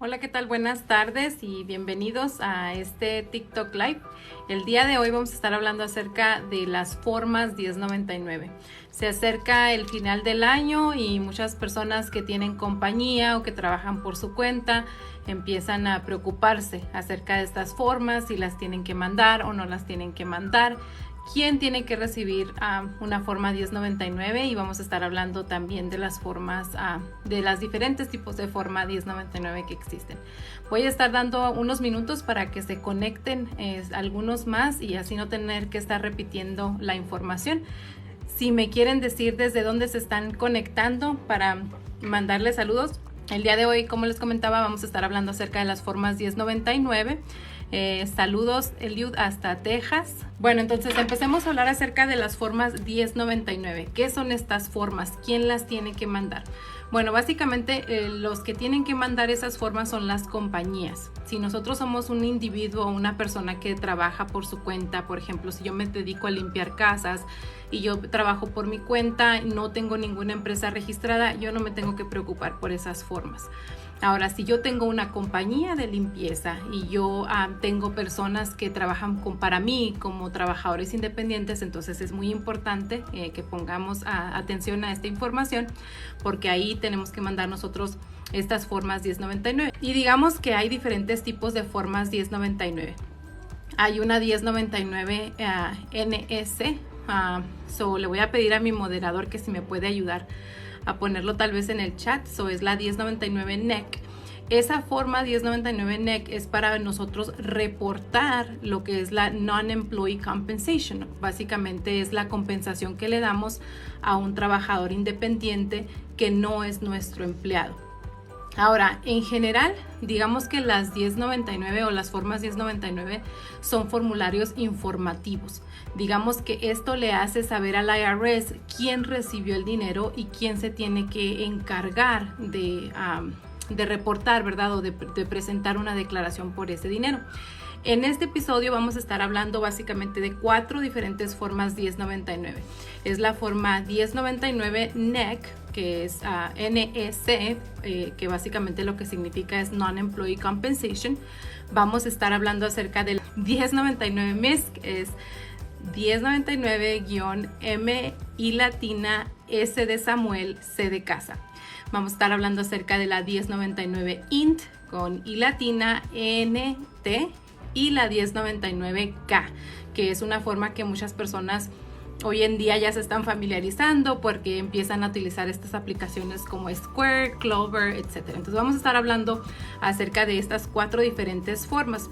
Hola, ¿qué tal? Buenas tardes y bienvenidos a este TikTok Live. El día de hoy vamos a estar hablando acerca de las formas 1099. Se acerca el final del año y muchas personas que tienen compañía o que trabajan por su cuenta empiezan a preocuparse acerca de estas formas, si las tienen que mandar o no las tienen que mandar. ¿Quién tiene que recibir una forma 1099? Y vamos a estar hablando también de las formas, de los diferentes tipos de forma 1099 que existen. Voy a estar dando unos minutos para que se conecten algunos más y así no tener que estar repitiendo la información. Si me quieren decir desde dónde se están conectando para mandarles saludos. El día de hoy, como les comentaba, vamos a estar hablando acerca de las formas 1099. Saludos, Eliud, hasta Texas. Bueno, entonces empecemos a hablar acerca de las formas 1099. ¿Qué son estas formas? ¿Quién las tiene que mandar? Bueno, básicamente los que tienen que mandar esas formas son las compañías. Si nosotros somos un individuo o una persona que trabaja por su cuenta, por ejemplo, si yo me dedico a limpiar casas y yo trabajo por mi cuenta, no tengo ninguna empresa registrada, yo no me tengo que preocupar por esas formas. Ahora, si yo tengo una compañía de limpieza y yo tengo personas que trabajan para mí como trabajadores independientes, entonces es muy importante que pongamos atención a esta información porque ahí tenemos que mandar nosotros estas formas 1099. Y digamos que hay diferentes tipos de formas 1099. Hay una 1099 NS, le voy a pedir a mi moderador que si me puede ayudar a ponerlo tal vez en el chat. Es la 1099 NEC. Esa forma 1099 NEC es para nosotros reportar lo que es la Non-Employee Compensation. Básicamente es la compensación que le damos a un trabajador independiente que no es nuestro empleado. Ahora, en general, digamos que las 1099 o las formas 1099 son formularios informativos. Digamos que esto le hace saber al IRS quién recibió el dinero y quién se tiene que encargar de reportar, ¿verdad? O de presentar una declaración por ese dinero. En este episodio vamos a estar hablando básicamente de 4 diferentes formas 1099. Es la forma 1099 NEC, que es NEC, que básicamente lo que significa es Non-Employee Compensation. Vamos a estar hablando acerca del 1099 MISC, es 1099-M y latina S de Samuel, C de casa. Vamos a estar hablando acerca de la 1099 INT con I latina NT y la 1099K, que es una forma que muchas personas hoy en día ya se están familiarizando porque empiezan a utilizar estas aplicaciones como Square, Clover, etc. Entonces vamos a estar hablando acerca de estas 4 diferentes formas.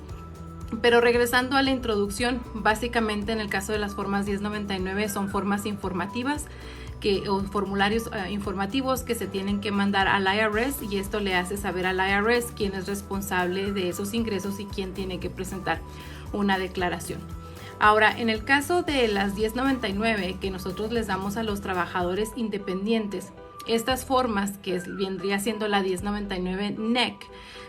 Pero regresando a la introducción, básicamente en el caso de las formas 1099 son formas informativas o formularios informativos que se tienen que mandar al IRS y esto le hace saber al IRS quién es responsable de esos ingresos y quién tiene que presentar una declaración. Ahora, en el caso de las 1099 que nosotros les damos a los trabajadores independientes, estas formas, que vendría siendo la 1099 NEC,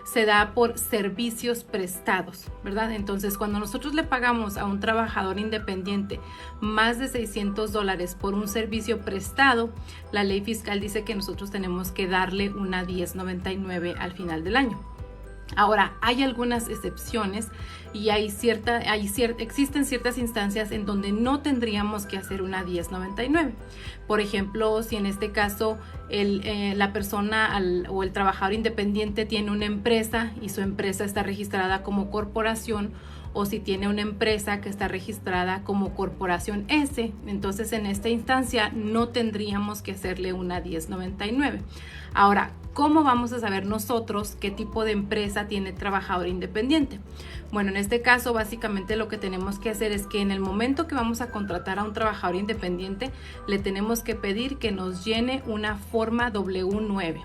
se da por servicios prestados, ¿verdad? Entonces, cuando nosotros le pagamos a un trabajador independiente más de $600 por un servicio prestado, la ley fiscal dice que nosotros tenemos que darle una 1099 al final del año. Ahora, hay algunas excepciones y existen ciertas instancias en donde no tendríamos que hacer una 1099. Por ejemplo, si en este caso la persona o el trabajador independiente tiene una empresa y su empresa está registrada como corporación, o si tiene una empresa que está registrada como corporación S, entonces en esta instancia no tendríamos que hacerle una 1099. Ahora, ¿cómo vamos a saber nosotros qué tipo de empresa tiene trabajador independiente? Bueno, en este caso básicamente lo que tenemos que hacer es que en el momento que vamos a contratar a un trabajador independiente, le tenemos que pedir que nos llene una forma W9.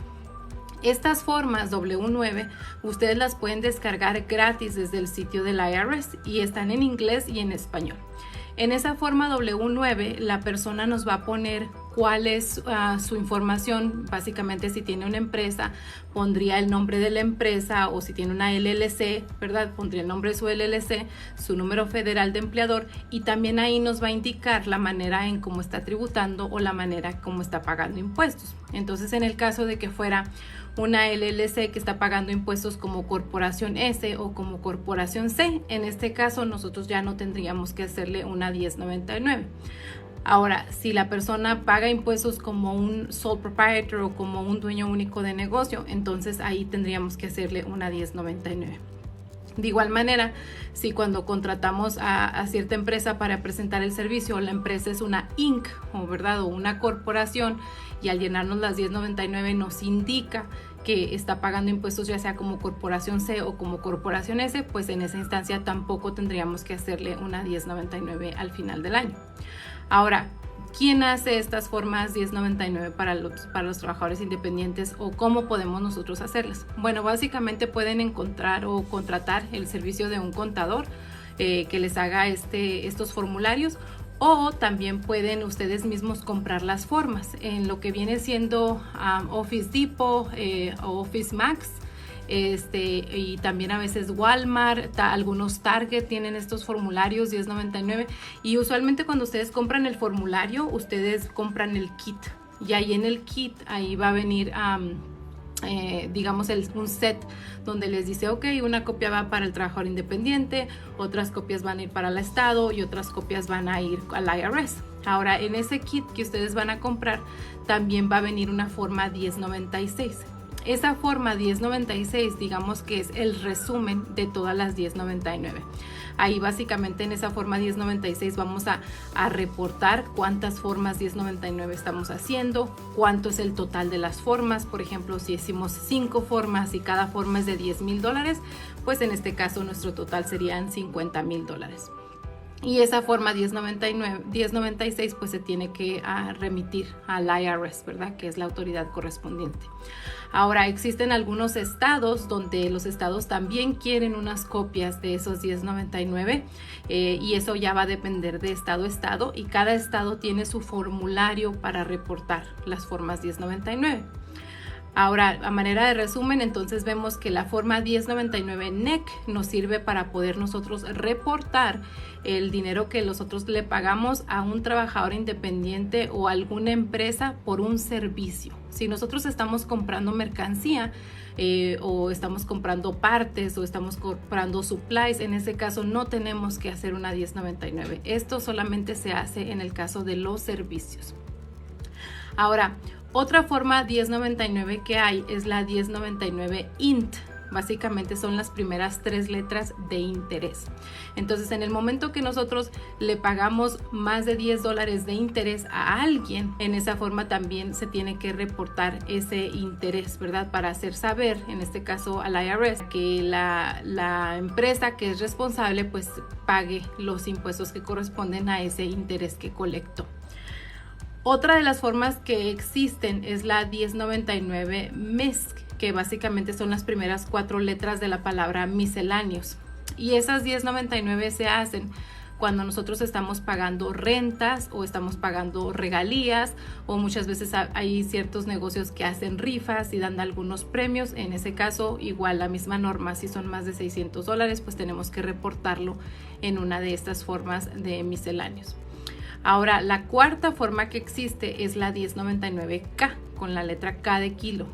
Estas formas W9 ustedes las pueden descargar gratis desde el sitio del IRS y están en inglés y en español. En esa forma W9 la persona nos va a poner cuál es su información. Básicamente, si tiene una empresa, pondría el nombre de la empresa, o si tiene una LLC, ¿verdad? Pondría el nombre de su LLC, su número federal de empleador, y también ahí nos va a indicar la manera en cómo está tributando o la manera como está pagando impuestos. Entonces, en el caso de que fuera una LLC que está pagando impuestos como corporación S o como corporación C, en este caso nosotros ya no tendríamos que hacerle una 1099. Ahora, si la persona paga impuestos como un sole proprietor o como un dueño único de negocio, entonces ahí tendríamos que hacerle una 1099. De igual manera, si cuando contratamos a cierta empresa para presentar el servicio, la empresa es una Inc. o una corporación, y al llenarnos las 1099 nos indica que está pagando impuestos ya sea como corporación C o como corporación S, pues en esa instancia tampoco tendríamos que hacerle una 1099 al final del año. Ahora, ¿quién hace estas formas 1099 para los trabajadores independientes, o cómo podemos nosotros hacerlas? Bueno, básicamente pueden encontrar o contratar el servicio de un contador que les haga estos formularios, o también pueden ustedes mismos comprar las formas en lo que viene siendo Office Depot o Office Max. Y también a veces Walmart, algunos Target tienen estos formularios 1099, y usualmente cuando ustedes compran el formulario, ustedes compran el kit, y ahí en el kit ahí va a venir digamos un set donde les dice ok, una copia va para el trabajador independiente, otras copias van a ir para el estado y otras copias van a ir al IRS. Ahora, en ese kit que ustedes van a comprar también va a venir una forma 1096. Esa forma 1096, digamos que es el resumen de todas las 1099. Ahí básicamente en esa forma 1096 vamos a reportar cuántas formas 1099 estamos haciendo, cuánto es el total de las formas. Por ejemplo, si hicimos 5 formas y cada forma es de $10,000, pues en este caso nuestro total serían $50,000. Y esa forma 1096 pues se tiene que remitir al IRS, ¿verdad? Que es la autoridad correspondiente. Ahora, existen algunos estados donde los estados también quieren unas copias de esos 1099 y eso ya va a depender de estado a estado, y cada estado tiene su formulario para reportar las formas 1099. Ahora, a manera de resumen, entonces vemos que la forma 1099 NEC nos sirve para poder nosotros reportar el dinero que nosotros le pagamos a un trabajador independiente o a alguna empresa por un servicio. Si nosotros estamos comprando mercancía o estamos comprando partes o estamos comprando supplies, en ese caso no tenemos que hacer una 1099. Esto solamente se hace en el caso de los servicios. Ahora, otra forma 1099 que hay es la 1099 INT. Básicamente son las primeras 3 letras de interés. Entonces, en el momento que nosotros le pagamos más de $10 de interés a alguien, en esa forma también se tiene que reportar ese interés, ¿verdad? Para hacer saber, en este caso al IRS, que la empresa que es responsable pues pague los impuestos que corresponden a ese interés que colectó. Otra de las formas que existen es la 1099 MISC, que básicamente son las primeras 4 letras de la palabra misceláneos. Y esas 1099 se hacen cuando nosotros estamos pagando rentas o estamos pagando regalías, o muchas veces hay ciertos negocios que hacen rifas y dan algunos premios. En ese caso, igual la misma norma, si son más de $600, pues tenemos que reportarlo en una de estas formas de misceláneos. Ahora, la cuarta forma que existe es la 1099K, con la letra K de kilo.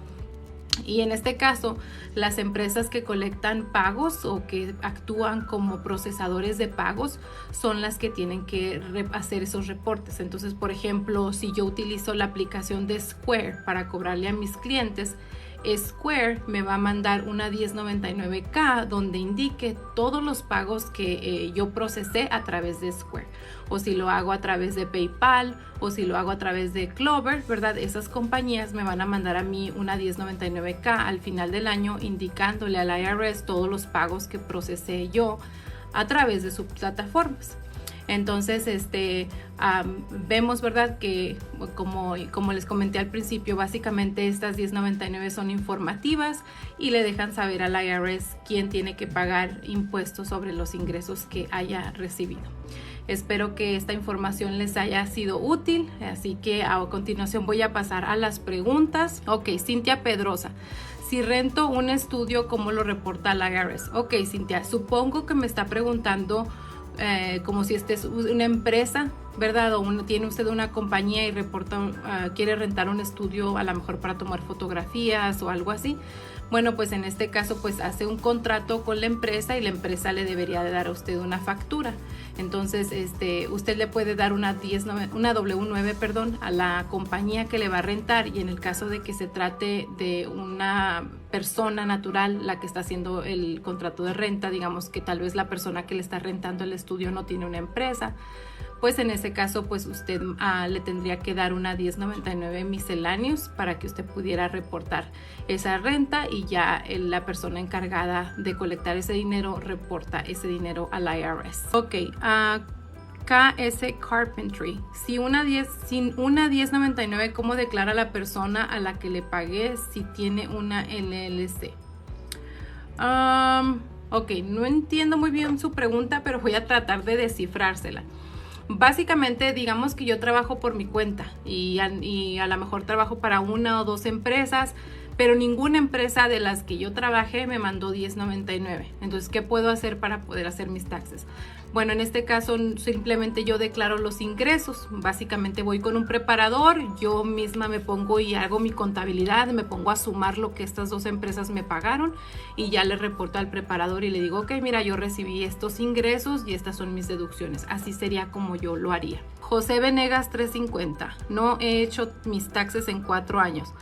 Y en este caso, las empresas que colectan pagos o que actúan como procesadores de pagos son las que tienen que hacer esos reportes. Entonces, por ejemplo, si yo utilizo la aplicación de Square para cobrarle a mis clientes, Square me va a mandar una 1099K donde indique todos los pagos que yo procesé a través de Square, o si lo hago a través de PayPal o si lo hago a través de Clover, ¿verdad? Esas compañías me van a mandar a mí una 1099K al final del año indicándole al IRS todos los pagos que procesé yo a través de sus plataformas. Entonces, vemos, ¿verdad?, que como les comenté al principio, básicamente estas 1099 son informativas y le dejan saber al IRS quién tiene que pagar impuestos sobre los ingresos que haya recibido. Espero que esta información les haya sido útil, así que a continuación voy a pasar a las preguntas. Ok, Cintia Pedrosa. Si rento un estudio, ¿cómo lo reporta la IRS? Ok, Cintia, supongo que me está preguntando como si es una empresa, ¿verdad? O tiene usted una compañía y quiere rentar un estudio a lo mejor para tomar fotografías o algo así. Bueno, pues en este caso pues hace un contrato con la empresa y la empresa le debería de dar a usted una factura. Entonces usted le puede dar una W9, a la compañía que le va a rentar, y en el caso de que se trate de una persona natural la que está haciendo el contrato de renta, digamos que tal vez la persona que le está rentando el estudio no tiene una empresa, pues en ese caso pues usted le tendría que dar una 1099 misceláneos para que usted pudiera reportar esa renta, y ya la persona encargada de colectar ese dinero reporta ese dinero al IRS. Ok, KS Carpentry. Sin una 1099, ¿cómo declara la persona a la que le pagué si tiene una LLC? Ok, no entiendo muy bien su pregunta, pero voy a tratar de descifrársela. Básicamente, digamos que yo trabajo por mi cuenta y a lo mejor trabajo para una o dos empresas, pero ninguna empresa de las que yo trabajé me mandó 1099. Entonces, ¿qué puedo hacer para poder hacer mis taxes? Bueno, en este caso simplemente yo declaro los ingresos. Básicamente voy con un preparador, yo misma me pongo y hago mi contabilidad, me pongo a sumar lo que estas dos empresas me pagaron y ya le reporto al preparador y le digo, ok, mira, yo recibí estos ingresos y estas son mis deducciones. Así sería como yo lo haría. José Venegas 350. No he hecho mis taxes en 4 años.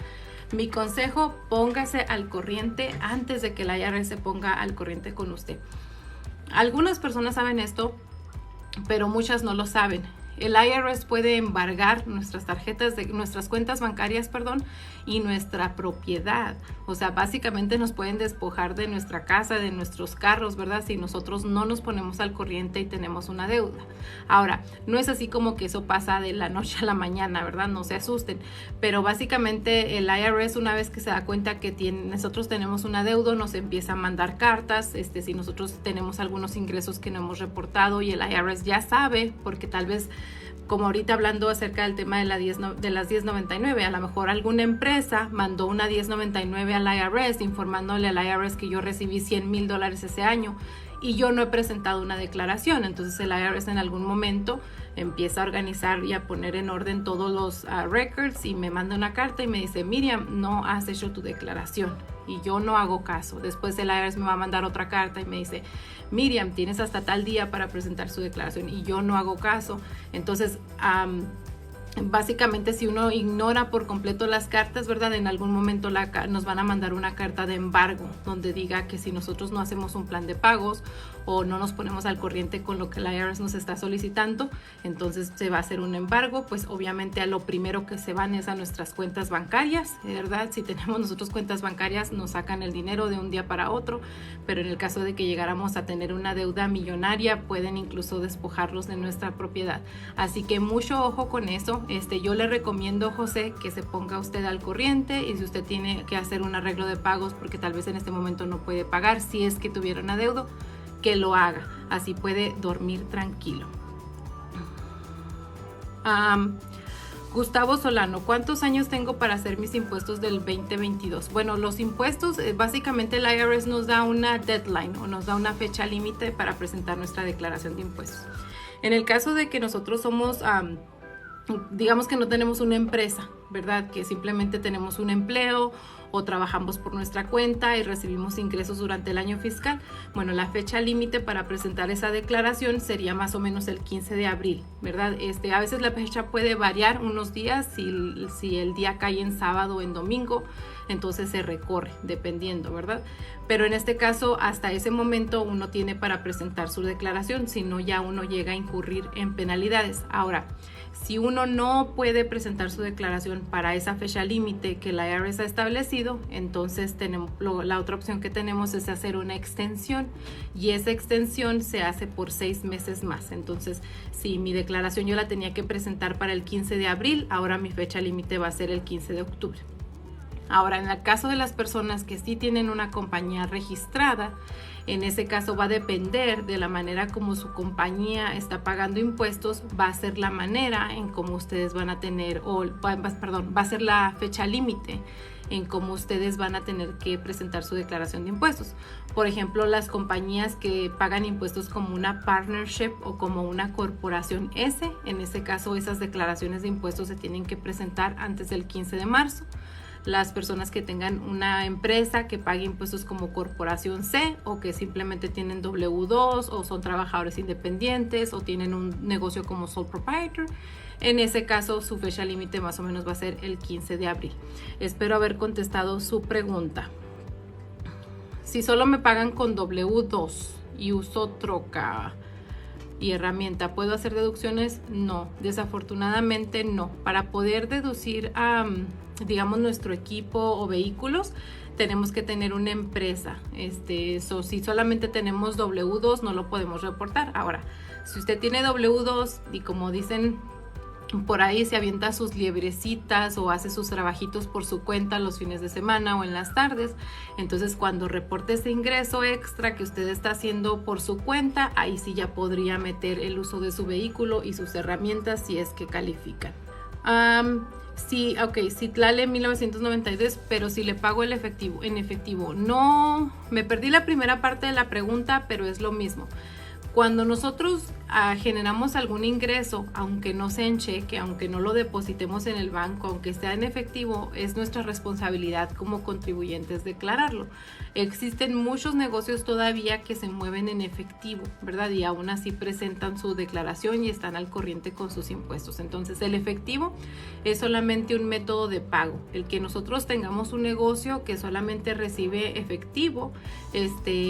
Mi consejo, póngase al corriente antes de que la IRS se ponga al corriente con usted. Algunas personas saben esto, pero muchas no lo saben. El IRS puede embargar nuestras cuentas bancarias, y nuestra propiedad. O sea, básicamente nos pueden despojar de nuestra casa, de nuestros carros, ¿verdad? Si nosotros no nos ponemos al corriente y tenemos una deuda. Ahora, no es así como que eso pasa de la noche a la mañana, ¿verdad? No se asusten. Pero básicamente el IRS, una vez que se da cuenta que nosotros tenemos una deuda, nos empieza a mandar cartas. Si nosotros tenemos algunos ingresos que no hemos reportado, y el IRS ya sabe, porque tal vez, como ahorita hablando acerca del tema de las 1099, a lo mejor alguna empresa mandó una 1099 al IRS informándole al IRS que yo recibí $100,000 ese año y yo no he presentado una declaración. Entonces el IRS en algún momento empieza a organizar y a poner en orden todos los records y me manda una carta y me dice, Miriam, no has hecho tu declaración, y yo no hago caso. Después el IRS me va a mandar otra carta y me dice, Miriam, tienes hasta tal día para presentar su declaración, y yo no hago caso. Entonces, básicamente, si uno ignora por completo las cartas, ¿verdad? En algún momento nos van a mandar una carta de embargo donde diga que si nosotros no hacemos un plan de pagos o no nos ponemos al corriente con lo que la IRS nos está solicitando, entonces se va a hacer un embargo. Pues obviamente a lo primero que se van es a nuestras cuentas bancarias, ¿verdad? Si tenemos nosotros cuentas bancarias, nos sacan el dinero de un día para otro, pero en el caso de que llegáramos a tener una deuda millonaria, pueden incluso despojarlos de nuestra propiedad. Así que mucho ojo con eso. Yo le recomiendo, José, que se ponga usted al corriente, y si usted tiene que hacer un arreglo de pagos porque tal vez en este momento no puede pagar, si es que tuviera una deuda, que lo haga. Así puede dormir tranquilo. Gustavo Solano, ¿cuántos años tengo para hacer mis impuestos del 2022? Bueno, los impuestos, básicamente el IRS nos da una deadline o nos da una fecha límite para presentar nuestra declaración de impuestos. En el caso de que nosotros somos, digamos que no tenemos una empresa, ¿verdad? Que simplemente tenemos un empleo o trabajamos por nuestra cuenta y recibimos ingresos durante el año fiscal. Bueno, la fecha límite para presentar esa declaración sería más o menos el 15 de abril, ¿verdad? A veces la fecha puede variar unos días, si el día cae en sábado o en domingo, entonces se recorre, dependiendo, ¿verdad? Pero en este caso, hasta ese momento uno tiene para presentar su declaración, si no ya uno llega a incurrir en penalidades. Ahora, si uno no puede presentar su declaración para esa fecha límite que la IRS ha establecido, rápido, entonces la otra opción que tenemos es hacer una extensión, y esa extensión se hace por 6 meses más. Entonces, si mi declaración yo la tenía que presentar para el 15 de abril, ahora mi fecha límite va a ser el 15 de octubre. Ahora, en el caso de las personas que sí tienen una compañía registrada, en ese caso va a depender de la manera como su compañía está pagando impuestos, va a ser la manera en cómo ustedes van a tener, va a ser la fecha límite en cómo ustedes van a tener que presentar su declaración de impuestos. Por ejemplo, las compañías que pagan impuestos como una partnership o como una corporación S, en ese caso esas declaraciones de impuestos se tienen que presentar antes del 15 de marzo. Las personas que tengan una empresa que pague impuestos como corporación C, o que simplemente tienen W2 o son trabajadores independientes o tienen un negocio como sole proprietor, en ese caso su fecha límite más o menos va a ser el 15 de abril. Espero haber contestado su pregunta. Si solo me pagan con W2 y uso troca y herramienta, ¿puedo hacer deducciones? No, desafortunadamente no. Para poder deducir digamos nuestro equipo o vehículos, tenemos que tener una empresa. Si solamente tenemos W2 no lo podemos reportar. Ahora, si usted tiene W2 y, como dicen por ahí, se avienta sus liebrecitas o hace sus trabajitos por su cuenta los fines de semana o en las tardes, entonces cuando reporte ese ingreso extra que usted está haciendo por su cuenta, ahí sí ya podría meter el uso de su vehículo y sus herramientas si es que califican. Sí, Citlale 1992, pero si le pago en efectivo. No, me perdí la primera parte de la pregunta, pero es lo mismo. Cuando nosotros generamos algún ingreso, aunque no sea en cheque, aunque no lo depositemos en el banco, aunque sea en efectivo, es nuestra responsabilidad como contribuyentes declararlo. Existen muchos negocios todavía que se mueven en efectivo, ¿verdad? Y aún así presentan su declaración y están al corriente con sus impuestos. Entonces, el efectivo es solamente un método de pago. El que nosotros tengamos un negocio que solamente recibe efectivo,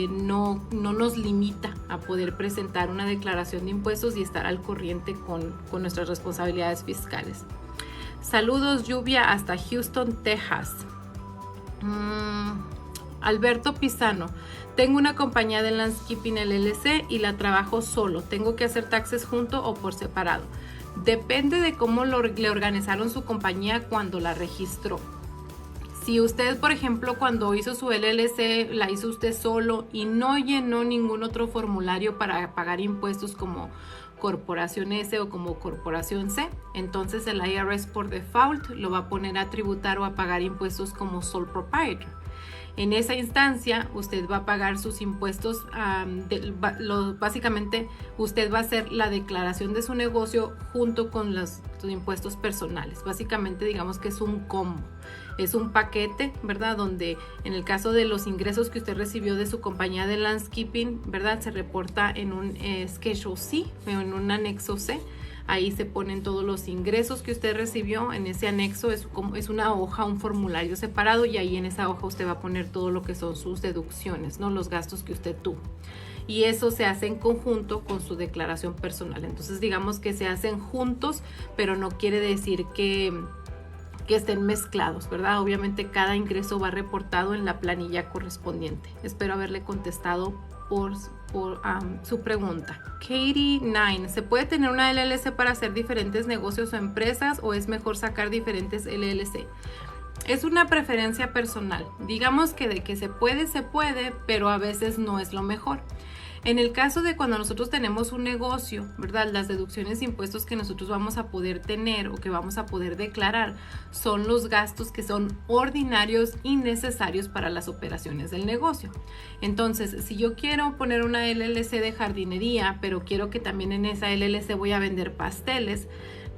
no nos limita a poder presentar una declaración de impuestos y estar al corriente con nuestras responsabilidades fiscales. Saludos, lluvia, hasta Houston, Texas. Alberto Pisano, tengo una compañía de landscaping LLC y la trabajo solo. ¿Tengo que hacer taxes junto o por separado? Depende de cómo le organizaron su compañía cuando la registró. Si usted, por ejemplo, cuando hizo su LLC, la hizo usted solo y no llenó ningún otro formulario para pagar impuestos como corporación S o como corporación C, entonces el IRS por default lo va a poner a tributar o a pagar impuestos como sole proprietor. En esa instancia, usted va a pagar sus impuestos, básicamente usted va a hacer la declaración de su negocio junto con sus impuestos personales. Básicamente, digamos que es un combo, es un paquete, ¿verdad? Donde en el caso de los ingresos que usted recibió de su compañía de landscaping, ¿verdad? Se reporta en un Schedule C, o en un anexo C. Ahí se ponen todos los ingresos que usted recibió. En ese anexo es una hoja, un formulario separado, y ahí en esa hoja usted va a poner todo lo que son sus deducciones, ¿no? Los gastos que usted tuvo. Y eso se hace en conjunto con su declaración personal. Entonces, digamos que se hacen juntos, pero no quiere decir que estén mezclados, ¿verdad? Obviamente cada ingreso va reportado en la planilla correspondiente. Espero haberle contestado por su pregunta. Katie 9, ¿se puede tener una LLC para hacer diferentes negocios o empresas, o es mejor sacar diferentes LLC? Es una preferencia personal. Digamos que de que se puede, pero a veces no es lo mejor. En el caso de cuando nosotros tenemos un negocio, ¿verdad? Las deducciones de impuestos que nosotros vamos a poder tener o que vamos a poder declarar son los gastos que son ordinarios y necesarios para las operaciones del negocio. Entonces, si yo quiero poner una LLC de jardinería, pero quiero que también en esa LLC voy a vender pasteles,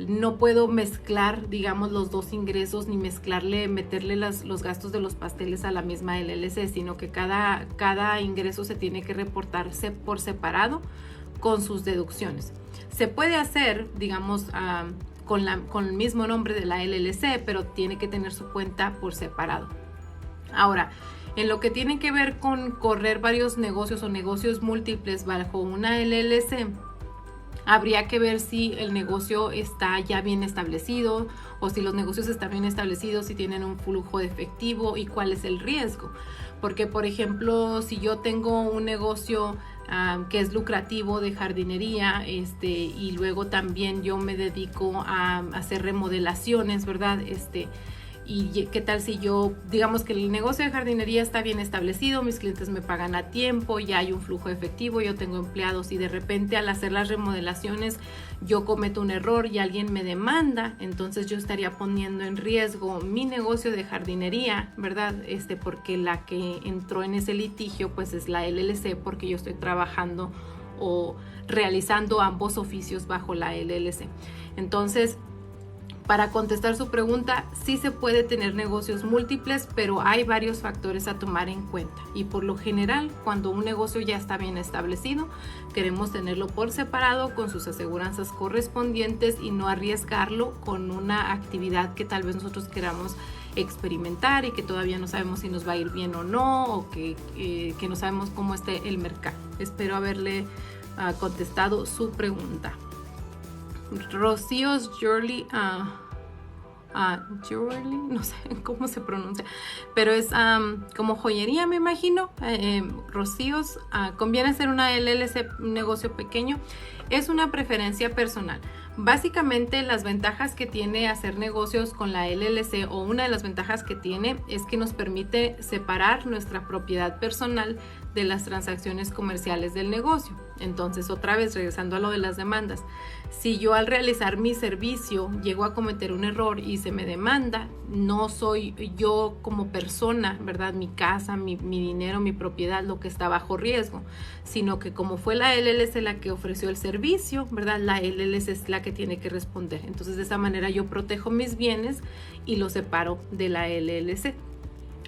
no puedo mezclar, digamos, los dos ingresos, ni meterle los gastos de los pasteles a la misma LLC, sino que cada ingreso se tiene que reportarse por separado con sus deducciones. Se puede hacer, digamos, con el mismo nombre de la LLC, pero tiene que tener su cuenta por separado. Ahora, en lo que tiene que ver con correr varios negocios o negocios múltiples bajo una LLC, Habría que ver si el negocio está ya bien establecido o si los negocios están bien establecidos, si tienen un flujo de efectivo y cuál es el riesgo. Porque, por ejemplo, si yo tengo un negocio que es lucrativo de jardinería, y luego también yo me dedico a hacer remodelaciones, ¿verdad? Y qué tal si yo, digamos que el negocio de jardinería está bien establecido, mis clientes me pagan a tiempo, ya hay un flujo efectivo, yo tengo empleados y de repente al hacer las remodelaciones yo cometo un error y alguien me demanda, entonces yo estaría poniendo en riesgo mi negocio de jardinería, ¿verdad? Porque la que entró en ese litigio pues es la LLC, porque yo estoy trabajando o realizando ambos oficios bajo la LLC. Entonces, para contestar su pregunta, sí se puede tener negocios múltiples, pero hay varios factores a tomar en cuenta. Y por lo general, cuando un negocio ya está bien establecido, queremos tenerlo por separado con sus aseguranzas correspondientes y no arriesgarlo con una actividad que tal vez nosotros queramos experimentar y que todavía no sabemos si nos va a ir bien o no, o que no sabemos cómo esté el mercado. Espero haberle contestado su pregunta. Rocío's Jewelry, Jewelry, no sé cómo se pronuncia, pero es como joyería, me imagino. Rocío's, conviene hacer una LLC, un negocio pequeño. Es una preferencia personal. Básicamente las ventajas que tiene hacer negocios con la LLC, o una de las ventajas que tiene, es que nos permite separar nuestra propiedad personal de las transacciones comerciales del negocio. Entonces, otra vez regresando a lo de las demandas, si yo al realizar mi servicio llego a cometer un error y se me demanda, no soy yo como persona, ¿verdad? Mi casa, mi dinero, mi propiedad lo que está bajo riesgo, sino que como fue la LLC la que ofreció el servicio, ¿verdad? La LLC es la que tiene que responder. Entonces, de esa manera yo protejo mis bienes y los separo de la LLC.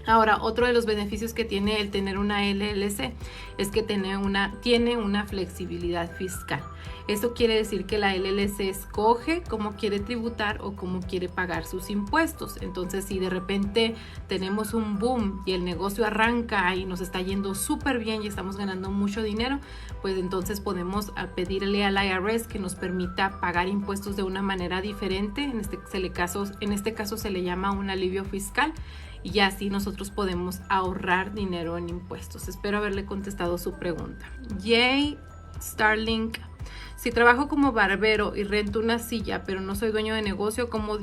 Ahora, otro de los beneficios que tiene el tener una LLC es que tiene una flexibilidad fiscal. Esto quiere decir que la LLC escoge cómo quiere tributar o cómo quiere pagar sus impuestos. Entonces, si de repente tenemos un boom y el negocio arranca y nos está yendo súper bien y estamos ganando mucho dinero, pues entonces podemos pedirle al IRS que nos permita pagar impuestos de una manera diferente. En este caso se le llama un alivio fiscal. Y así nosotros podemos ahorrar dinero en impuestos. Espero haberle contestado su pregunta. Jay Starlink: si trabajo como barbero y rento una silla, pero no soy dueño de negocio, ¿cómo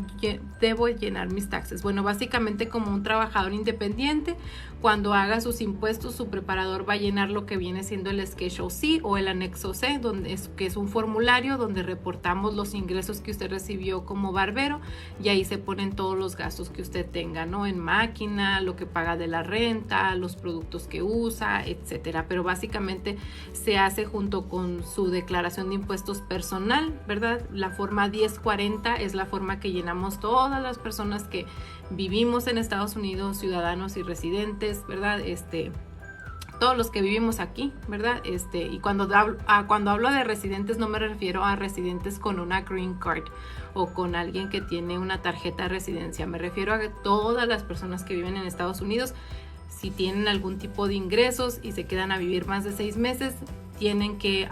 debo llenar mis taxes? Bueno, básicamente como un trabajador independiente, cuando haga sus impuestos, su preparador va a llenar lo que viene siendo el Schedule C o el anexo C, que es un formulario donde reportamos los ingresos que usted recibió como barbero, y ahí se ponen todos los gastos que usted tenga, ¿no? En máquina, lo que paga de la renta, los productos que usa, etcétera. Pero básicamente se hace junto con su declaración de impuestos personal, ¿verdad? La forma 1040 es la forma que llenamos todas las personas que vivimos en Estados Unidos, ciudadanos y residentes, ¿verdad? Todos los que vivimos aquí, ¿verdad? Y cuando hablo de residentes no me refiero a residentes con una green card o con alguien que tiene una tarjeta de residencia. Me refiero a todas las personas que viven en Estados Unidos. Si tienen algún tipo de ingresos y se quedan a vivir más de 6 meses, tienen que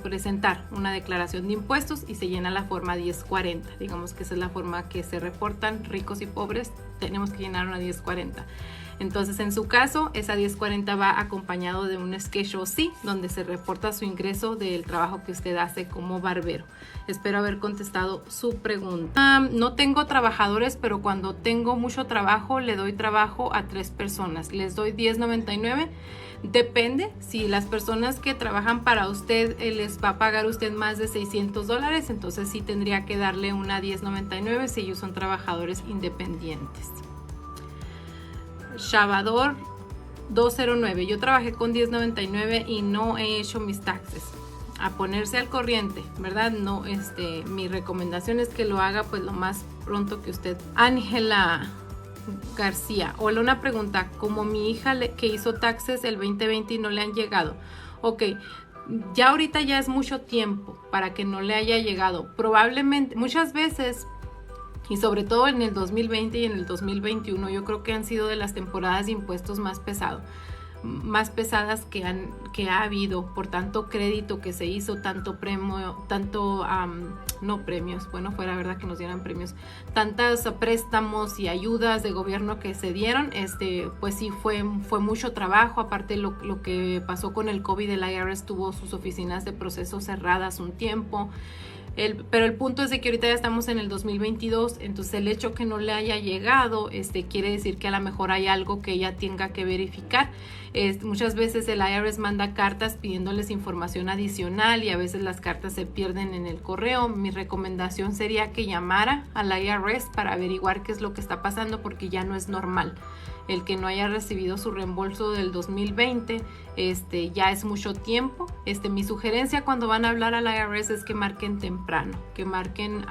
presentar una declaración de impuestos y se llena la forma 1040. Digamos que esa es la forma que se reportan ricos y pobres. Tenemos que llenar una 1040. Entonces, en su caso, esa 1040 va acompañado de un Schedule C, donde se reporta su ingreso del trabajo que usted hace como barbero. Espero haber contestado su pregunta. No tengo trabajadores, pero cuando tengo mucho trabajo, le doy trabajo a 3 personas. Les doy $10.99. Depende, si las personas que trabajan para usted les va a pagar usted más de $600, entonces sí tendría que darle una 10.99 si ellos son trabajadores independientes. Shabador 209: yo trabajé con 10.99 y no he hecho mis taxes. A ponerse al corriente, ¿verdad? No, mi recomendación es que lo haga pues lo más pronto que usted. Ángela García: hola, una pregunta. Como mi hija que hizo taxes el 2020 y no le han llegado. Ok, ya ahorita ya es mucho tiempo para que no le haya llegado. Probablemente, muchas veces, y sobre todo en el 2020 y en el 2021, yo creo que han sido de las temporadas de impuestos más pesados. más pesadas que ha habido por tanto crédito que se hizo, tanto premio, no premios, bueno, fuera verdad que nos dieran premios, tantos préstamos y ayudas de gobierno que se dieron, pues sí fue mucho trabajo. Aparte lo que pasó con el COVID, el IRS tuvo sus oficinas de proceso cerradas un tiempo. Pero el punto es de que ahorita ya estamos en el 2022, entonces el hecho que no le haya llegado quiere decir que a lo mejor hay algo que ella tenga que verificar. Muchas veces el IRS manda cartas pidiéndoles información adicional y a veces las cartas se pierden en el correo. Mi recomendación sería que llamara al IRS para averiguar qué es lo que está pasando, porque ya no es normal el que no haya recibido su reembolso del 2020. Ya es mucho tiempo. Mi sugerencia cuando van a hablar al IRS es que marquen temprano, que marquen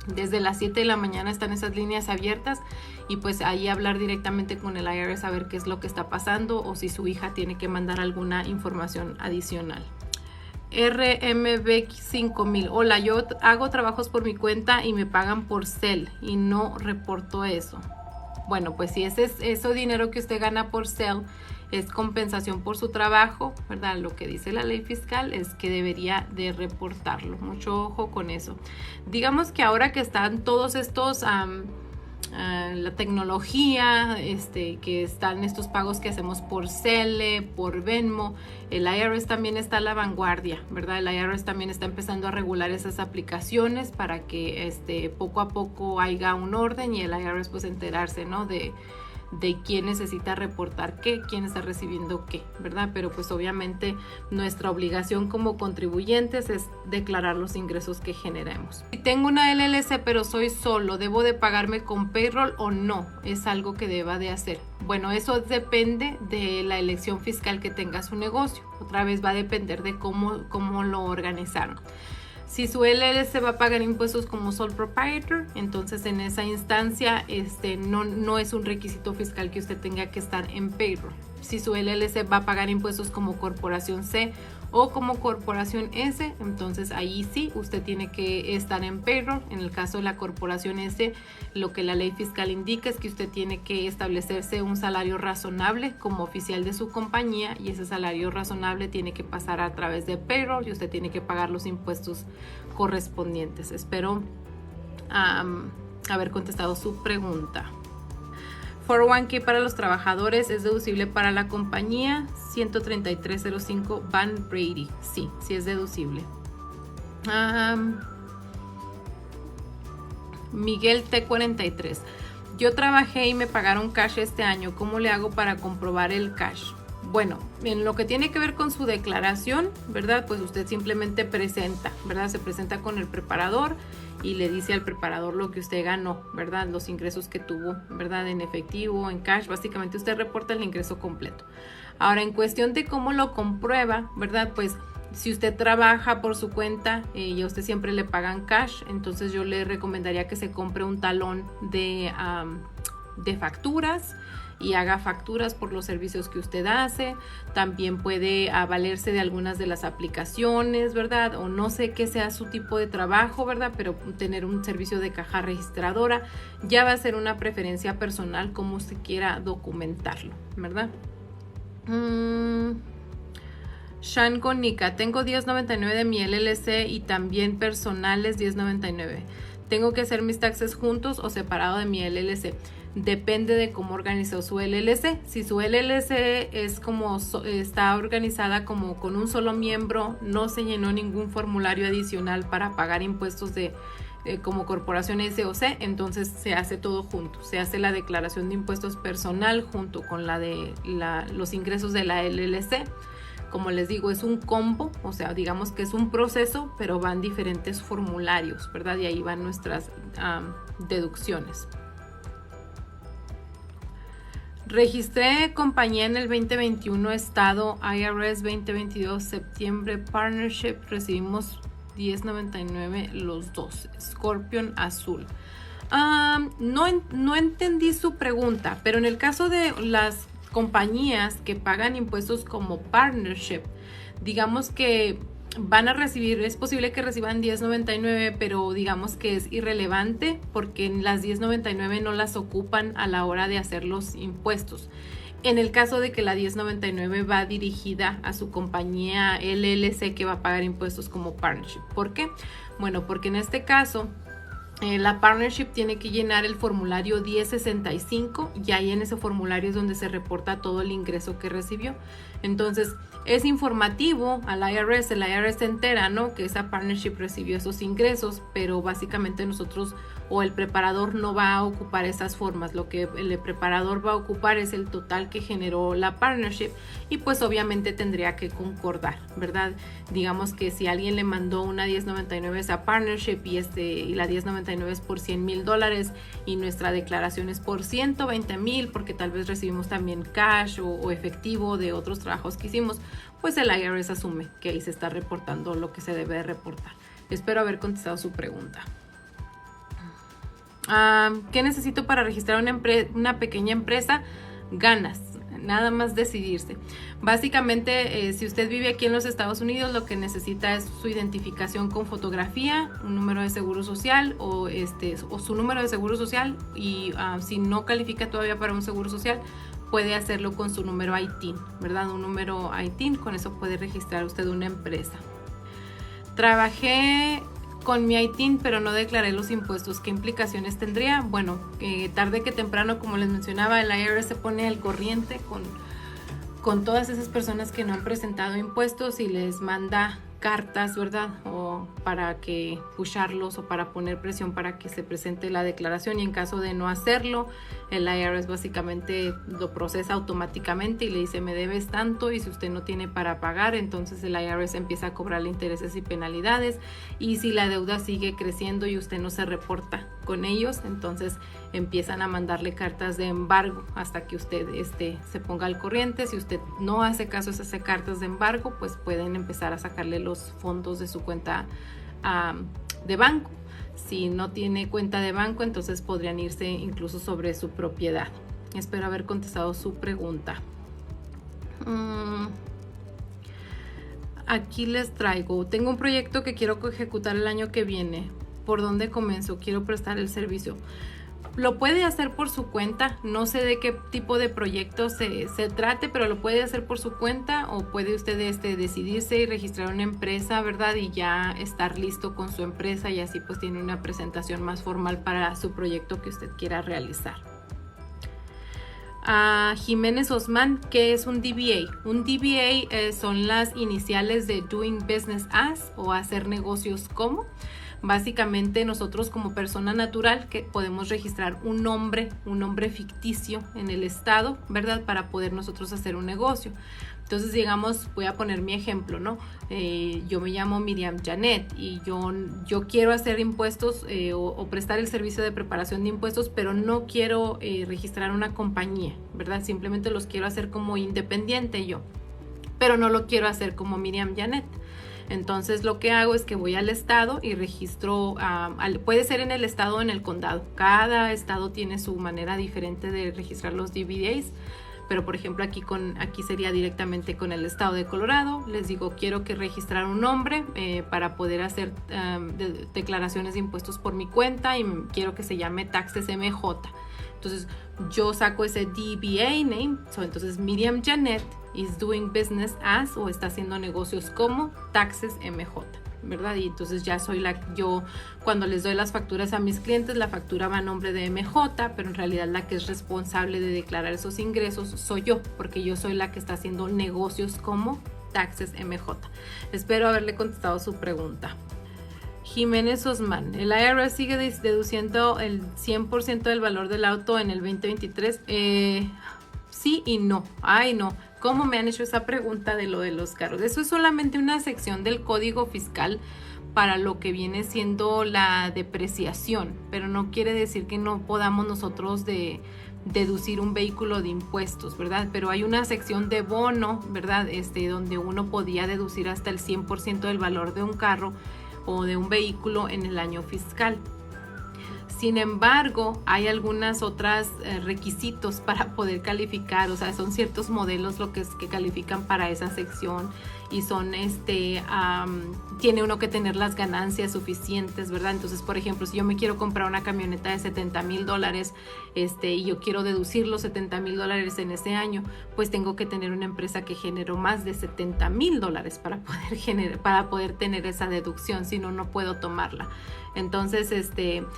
desde las 7 de la mañana, están esas líneas abiertas, y pues ahí hablar directamente con el IRS a ver qué es lo que está pasando o si su hija tiene que mandar alguna información adicional. RMB 5000: hola, yo hago trabajos por mi cuenta y me pagan por Zelle y no reporto eso. Bueno, pues si ese dinero que usted gana por Zelle es compensación por su trabajo, ¿verdad? Lo que dice la ley fiscal es que debería de reportarlo. Mucho ojo con eso. Digamos que ahora que están todos estos, la tecnología, que están estos pagos que hacemos por Zelle, por Venmo, el IRS también está a la vanguardia, ¿verdad? El IRS también está empezando a regular esas aplicaciones para que poco a poco haya un orden y el IRS pues enterarse, ¿no? de quién necesita reportar qué, quién está recibiendo qué, ¿verdad? Pero pues obviamente nuestra obligación como contribuyentes es declarar los ingresos que generemos. Si tengo una LLC pero soy solo, ¿debo de pagarme con payroll o no? Es algo que deba de hacer. Bueno, eso depende de la elección fiscal que tenga su negocio. Otra vez va a depender de cómo lo organizaron. Si su LLC va a pagar impuestos como sole proprietor, entonces en esa instancia no es un requisito fiscal que usted tenga que estar en payroll. Si su LLC va a pagar impuestos como corporación C o como corporación S, entonces ahí sí usted tiene que estar en payroll. En el caso de la corporación S, lo que la ley fiscal indica es que usted tiene que establecerse un salario razonable como oficial de su compañía, y ese salario razonable tiene que pasar a través de payroll y usted tiene que pagar los impuestos correspondientes. Espero haber contestado su pregunta. 401k para los trabajadores es deducible para la compañía. 13305 Van Brady. Sí es deducible. Miguel T43: yo trabajé y me pagaron cash este año. ¿Cómo le hago para comprobar el cash? Bueno, en lo que tiene que ver con su declaración, ¿verdad? Pues usted simplemente presenta, ¿verdad? Se presenta con el preparador y le dice al preparador lo que usted ganó, ¿verdad? Los ingresos que tuvo, ¿verdad? En efectivo, en cash. Básicamente usted reporta el ingreso completo. Ahora, en cuestión de cómo lo comprueba, ¿verdad? Pues si usted trabaja por su cuenta y a usted siempre le pagan cash, entonces yo le recomendaría que se compre un talón de facturas y haga facturas por los servicios que usted hace. También puede valerse de algunas de las aplicaciones, ¿verdad? O no sé qué sea su tipo de trabajo, ¿verdad? Pero tener un servicio de caja registradora ya va a ser una preferencia personal como usted quiera documentarlo, ¿verdad? Shan Gonica: tengo 1099 de mi LLC y también personales 1099. ¿Tengo que hacer mis taxes juntos o separado de mi LLC? Depende de cómo organizó su LLC. Si su LLC es está organizada como con un solo miembro, no se llenó ningún formulario adicional para pagar impuestos como corporación S o C, entonces se hace todo junto. Se hace la declaración de impuestos personal junto con los ingresos de la LLC. Como les digo, es un combo, o sea, digamos que es un proceso, pero van diferentes formularios, ¿verdad? Y ahí van nuestras deducciones. Registré compañía en el 2021, estado IRS 2022, septiembre, partnership, recibimos 1099 los dos, Scorpion azul. No entendí su pregunta, pero en el caso de las compañías que pagan impuestos como partnership, digamos que van a recibir, es posible que reciban 1099, pero digamos que es irrelevante porque las 1099 no las ocupan a la hora de hacer los impuestos. En el caso de que la 1099 va dirigida a su compañía LLC que va a pagar impuestos como partnership. ¿Por qué? Bueno, porque en este caso la partnership tiene que llenar el formulario 1065 y ahí en ese formulario es donde se reporta todo el ingreso que recibió. Entonces es informativo al IRS, el IRS se entera, ¿no?, que esa partnership recibió esos ingresos, pero básicamente nosotros o el preparador no va a ocupar esas formas. Lo que el preparador va a ocupar es el total que generó la partnership y pues obviamente tendría que concordar, ¿verdad? Digamos que si alguien le mandó una 1099 a esa partnership y la 1099 es por $100,000 y nuestra declaración es por 120,000 porque tal vez recibimos también cash o efectivo de otros trabajos que hicimos, pues el IRS asume que ahí se está reportando lo que se debe de reportar. Espero haber contestado su pregunta. ¿Qué necesito para registrar una pequeña empresa? Ganas, nada más decidirse. Básicamente, si usted vive aquí en los Estados Unidos, lo que necesita es su identificación con fotografía, un número de seguro social o su número de seguro social, y si no califica todavía para un seguro social, puede hacerlo con su número ITIN, ¿verdad? Un número ITIN, con eso puede registrar usted una empresa. Trabajé con mi ITIN, pero no declaré los impuestos. ¿Qué implicaciones tendría? Bueno, tarde que temprano, como les mencionaba, el IRS se pone al corriente con todas esas personas que no han presentado impuestos y les manda cartas, ¿verdad? O para que pusharlos o para poner presión para que se presente la declaración, y en caso de no hacerlo, el IRS básicamente lo procesa automáticamente y le dice me debes tanto, y si usted no tiene para pagar, entonces el IRS empieza a cobrarle intereses y penalidades, y si la deuda sigue creciendo y usted no se reporta con ellos, entonces empiezan a mandarle cartas de embargo hasta que usted se ponga al corriente. Si usted no hace caso a esas cartas de embargo, pues pueden empezar a sacarle los fondos de su cuenta de banco. Si no tiene cuenta de banco, entonces podrían irse incluso sobre su propiedad. Espero haber contestado su pregunta. Aquí les traigo, tengo un proyecto que quiero ejecutar el año que viene. ¿Por dónde comienzo? Quiero prestar el servicio. Lo puede hacer por su cuenta, no sé de qué tipo de proyecto se trate, pero lo puede hacer por su cuenta, o puede usted decidirse y registrar una empresa, ¿verdad? Y ya estar listo con su empresa, y así pues tiene una presentación más formal para su proyecto que usted quiera realizar. Jiménez Osman, ¿qué es un DBA? Un DBA son las iniciales de Doing Business As, o hacer negocios como. Básicamente nosotros como persona natural que podemos registrar un nombre ficticio en el estado, ¿verdad? Para poder nosotros hacer un negocio. Entonces, digamos, voy a poner mi ejemplo, ¿no? Yo me llamo Miriam Janet y yo quiero hacer impuestos o prestar el servicio de preparación de impuestos, pero no quiero registrar una compañía, ¿verdad? Simplemente los quiero hacer como independiente yo, pero no lo quiero hacer como Miriam Janet. Entonces lo que hago es que voy al estado y registro, puede ser en el estado o en el condado. Cada estado tiene su manera diferente de registrar los DBAs, pero por ejemplo aquí sería directamente con el estado de Colorado. Les digo, quiero que registrar un nombre para poder hacer declaraciones de impuestos por mi cuenta, y quiero que se llame Taxes MJ. Entonces yo saco ese DBA name, entonces Miriam Janet is doing business as, o está haciendo negocios como Taxes MJ, ¿verdad? Y entonces ya yo cuando les doy las facturas a mis clientes, la factura va a nombre de MJ, pero en realidad la que es responsable de declarar esos ingresos soy yo, porque yo soy la que está haciendo negocios como Taxes MJ. Espero haberle contestado su pregunta. Jiménez Osman, ¿el IRS sigue deduciendo el 100% del valor del auto en el 2023? Sí y no. Ay, no. ¿Cómo me han hecho esa pregunta de lo de los carros? Eso es solamente una sección del código fiscal para lo que viene siendo la depreciación, pero no quiere decir que no podamos nosotros deducir un vehículo de impuestos, ¿verdad? Pero hay una sección de bono, ¿verdad? Donde uno podía deducir hasta el 100% del valor de un carro o de un vehículo en el año fiscal. Sin embargo, hay algunas otras requisitos para poder calificar, o sea, son ciertos modelos que califican para esa sección, y son tiene uno que tener las ganancias suficientes, ¿verdad? Entonces, por ejemplo, si yo me quiero comprar una camioneta de $70,000 y yo quiero deducir los $70,000 en ese año, pues tengo que tener una empresa que generó más de $70,000 para poder tener esa deducción, si no, no puedo tomarla. Entonces,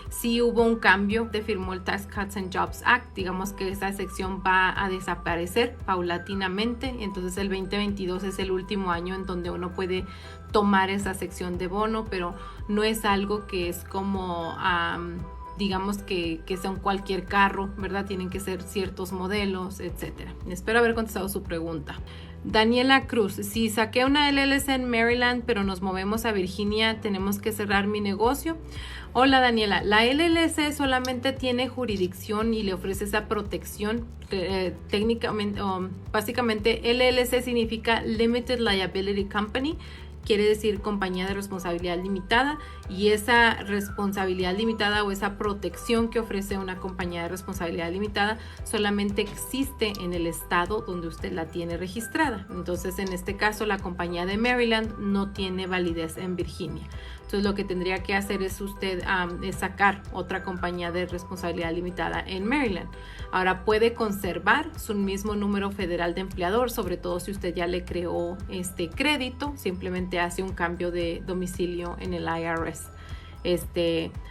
sí hubo un cambio, se firmó el Tax Cuts and Jobs Act, digamos que esa sección va a desaparecer paulatinamente, entonces el 2022 es el último año en donde uno puede tomar esa sección de bono, pero no es algo que es como digamos que sea cualquier carro, ¿verdad? Tienen que ser ciertos modelos, etcétera. Espero haber contestado su pregunta. Daniela Cruz, si saqué una LLC en Maryland, pero nos movemos a Virginia, ¿tenemos que cerrar mi negocio? Hola Daniela, la LLC solamente tiene jurisdicción y le ofrece esa protección. Técnicamente, básicamente LLC significa Limited Liability Company. Quiere decir compañía de responsabilidad limitada, y esa responsabilidad limitada o esa protección que ofrece una compañía de responsabilidad limitada solamente existe en el estado donde usted la tiene registrada. Entonces, en este caso, la compañía de Maryland no tiene validez en Virginia. Entonces, lo que tendría que hacer es usted es sacar otra compañía de responsabilidad limitada en Maryland. Ahora, puede conservar su mismo número federal de empleador, sobre todo si usted ya le creó crédito, simplemente hace un cambio de domicilio en el IRS.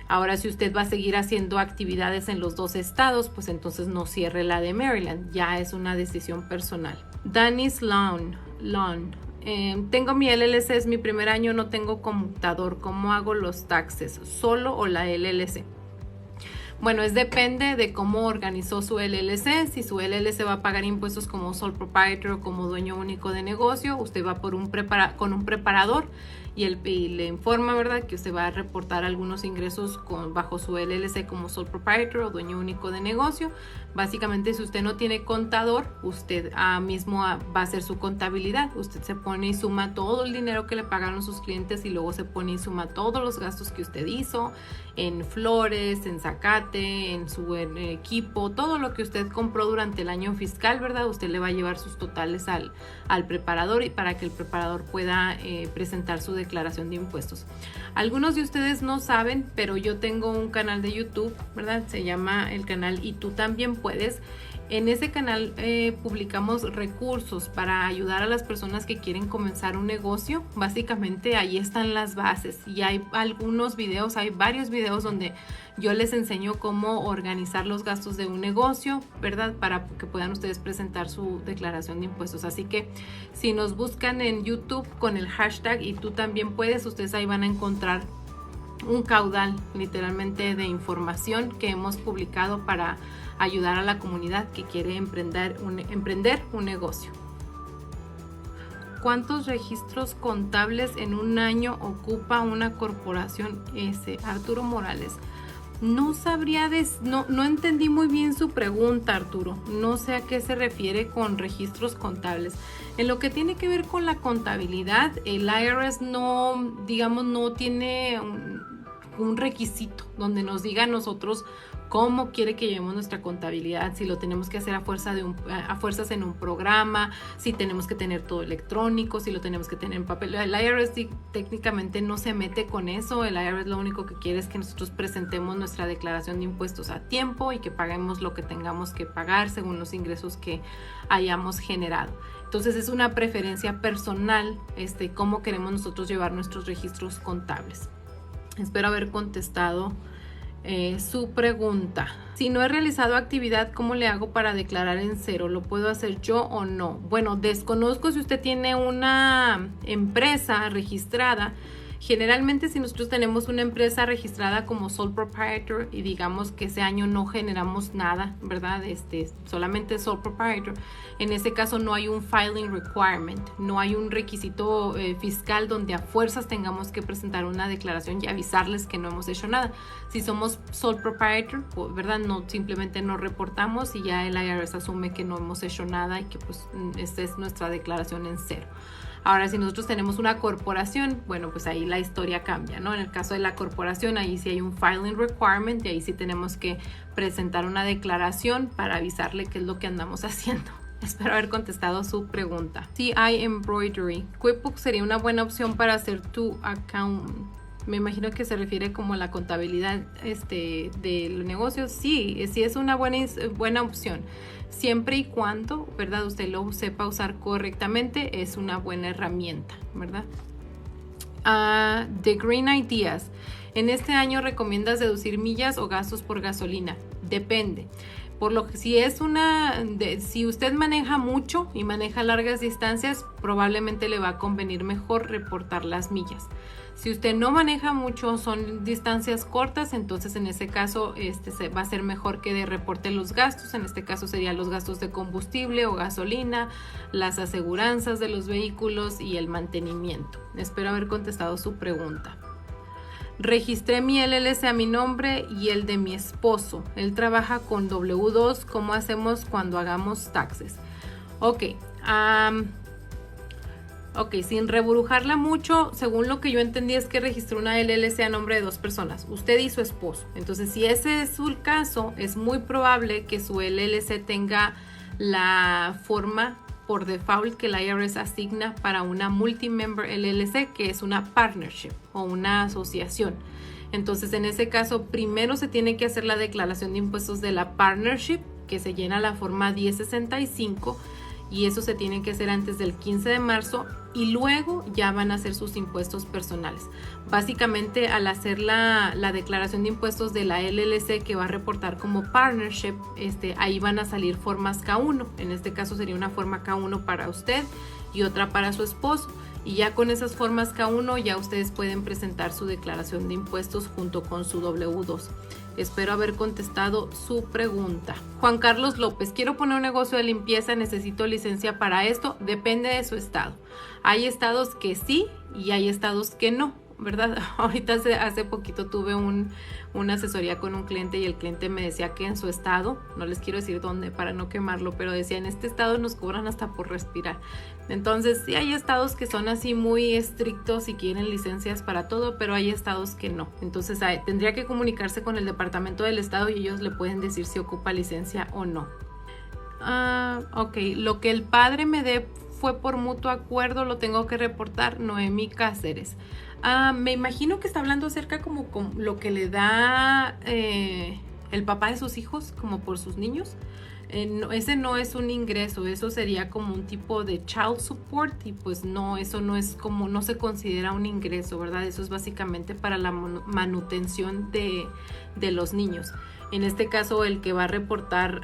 Ahora, si usted va a seguir haciendo actividades en los dos estados, pues entonces no cierre la de Maryland, ya es una decisión personal. Danis Lawn. Tengo mi LLC, es mi primer año, no tengo computador. ¿Cómo hago los taxes? ¿Solo o la LLC? Bueno, depende de cómo organizó su LLC. Si su LLC va a pagar impuestos como sole proprietor o como dueño único de negocio, usted va con un preparador y le informa, ¿verdad?, que usted va a reportar algunos ingresos bajo su LLC como sole proprietor o dueño único de negocio. Básicamente, si usted no tiene contador, usted mismo va a hacer su contabilidad. Usted se pone y suma todo el dinero que le pagaron sus clientes y luego se pone y suma todos los gastos que usted hizo en flores, en zacate, en su equipo, todo lo que usted compró durante el año fiscal, ¿verdad? Usted le va a llevar sus totales al preparador, y para que el preparador pueda presentar su declaración de impuestos. Algunos de ustedes no saben, pero yo tengo un canal de YouTube, ¿verdad? Se llama el canal Y Tú También Puedes. En ese canal publicamos recursos para ayudar a las personas que quieren comenzar un negocio. Básicamente ahí están las bases, y hay varios videos donde yo les enseño cómo organizar los gastos de un negocio, ¿verdad? Para que puedan ustedes presentar su declaración de impuestos. Así que si nos buscan en YouTube con el hashtag Y Tú También Puedes, ustedes ahí van a encontrar un caudal literalmente de información que hemos publicado para ayudar a la comunidad que quiere emprender un negocio. ¿Cuántos registros contables en un año ocupa una corporación S? Arturo Morales. No sabría, no entendí muy bien su pregunta, Arturo. No sé a qué se refiere con registros contables. En lo que tiene que ver con la contabilidad, el IRS no tiene un requisito donde nos diga a nosotros cómo quiere que llevemos nuestra contabilidad, si lo tenemos que hacer a fuerzas en un programa, si tenemos que tener todo electrónico, si lo tenemos que tener en papel. El IRS técnicamente no se mete con eso. El IRS lo único que quiere es que nosotros presentemos nuestra declaración de impuestos a tiempo y que paguemos lo que tengamos que pagar según los ingresos que hayamos generado. Entonces es una preferencia personal cómo queremos nosotros llevar nuestros registros contables. Espero haber contestado su pregunta. Si no he realizado actividad, ¿cómo le hago para declarar en cero? ¿Lo puedo hacer yo o no? Bueno, desconozco si usted tiene una empresa registrada. Generalmente, si nosotros tenemos una empresa registrada como sole proprietor y digamos que ese año no generamos nada, ¿verdad? Solamente sole proprietor, en ese caso no hay un filing requirement, no hay un requisito fiscal donde a fuerzas tengamos que presentar una declaración y avisarles que no hemos hecho nada. Si somos sole proprietor, ¿verdad? No, simplemente no reportamos y ya el IRS asume que no hemos hecho nada y que pues esta es nuestra declaración en cero. Ahora, si nosotros tenemos una corporación, bueno, pues ahí la historia cambia, ¿no? En el caso de la corporación, ahí sí hay un filing requirement y ahí sí tenemos que presentar una declaración para avisarle qué es lo que andamos haciendo. Espero haber contestado su pregunta. CI Embroidery. QuickBooks sería una buena opción para hacer tu account. Me imagino que se refiere como a la contabilidad de los negocios. Sí es una buena opción. Siempre y cuando, ¿verdad?, usted lo sepa usar correctamente, es una buena herramienta, ¿verdad? The Green Ideas. En este año recomiendas deducir millas o gastos por gasolina. Depende. Por lo que si usted maneja mucho y maneja largas distancias, probablemente le va a convenir mejor reportar las millas. Si usted no maneja mucho, son distancias cortas, entonces en ese caso va a ser mejor que reporte los gastos. En este caso serían los gastos de combustible o gasolina, las aseguranzas de los vehículos y el mantenimiento. Espero haber contestado su pregunta. Registré mi LLC a mi nombre y el de mi esposo. Él trabaja con W2. ¿Cómo hacemos cuando hagamos taxes? Ok, sin reburujarla mucho, según lo que yo entendí es que registró una LLC a nombre de 2 personas, usted y su esposo. Entonces, si ese es el caso, es muy probable que su LLC tenga la forma por default que la IRS asigna para una multi-member LLC, que es una partnership o una asociación. Entonces, en ese caso, primero se tiene que hacer la declaración de impuestos de la partnership, que se llena la forma 1065, y eso se tiene que hacer antes del 15 de marzo y luego ya van a hacer sus impuestos personales. Básicamente, al hacer la declaración de impuestos de la LLC que va a reportar como partnership, ahí van a salir formas K1. En este caso sería una forma K1 para usted y otra para su esposo. Y ya con esas formas K1 ya ustedes pueden presentar su declaración de impuestos junto con su W2. Espero haber contestado su pregunta. Juan Carlos López, quiero poner un negocio de limpieza, necesito licencia para esto. Depende de su estado. Hay estados que sí y hay estados que no, ¿verdad? Ahorita hace poquito tuve una asesoría con un cliente y el cliente me decía que en su estado, no les quiero decir dónde para no quemarlo, pero decía, en este estado nos cobran hasta por respirar. Entonces sí hay estados que son así muy estrictos y quieren licencias para todo, pero hay estados que no. Entonces tendría que comunicarse con el departamento del estado y ellos le pueden decir si ocupa licencia o no. Ok, lo que el padre me dé fue por mutuo acuerdo, lo tengo que reportar. Noemí Cáceres. Me imagino que está hablando acerca como lo que le da el papá de sus hijos, como por sus niños. Ese no es un ingreso, eso sería como un tipo de child support y pues no, eso no es como, no se considera un ingreso, ¿verdad? Eso es básicamente para la manutención de los niños. En este caso, el que va a reportar,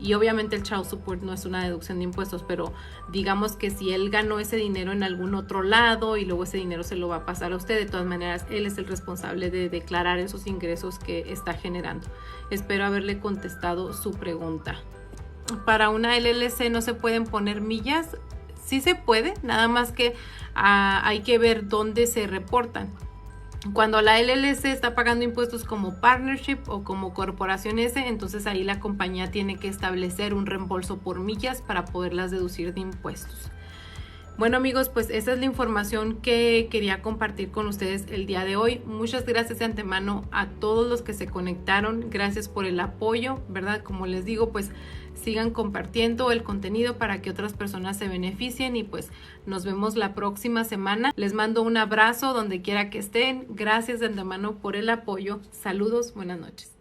y obviamente el child support no es una deducción de impuestos, pero digamos que si él ganó ese dinero en algún otro lado y luego ese dinero se lo va a pasar a usted, de todas maneras, él es el responsable de declarar esos ingresos que está generando. Espero haberle contestado su pregunta. Para una LLC no se pueden poner millas. Sí se puede, nada más que hay que ver dónde se reportan. Cuando la LLC está pagando impuestos como partnership o como corporación S, entonces ahí la compañía tiene que establecer un reembolso por millas para poderlas deducir de impuestos. Bueno amigos, pues esa es la información que quería compartir con ustedes el día de hoy. Muchas gracias de antemano a todos los que se conectaron. Gracias por el apoyo, ¿verdad? Como les digo, pues sigan compartiendo el contenido para que otras personas se beneficien y pues nos vemos la próxima semana. Les mando un abrazo donde quiera que estén. Gracias de antemano por el apoyo. Saludos, buenas noches.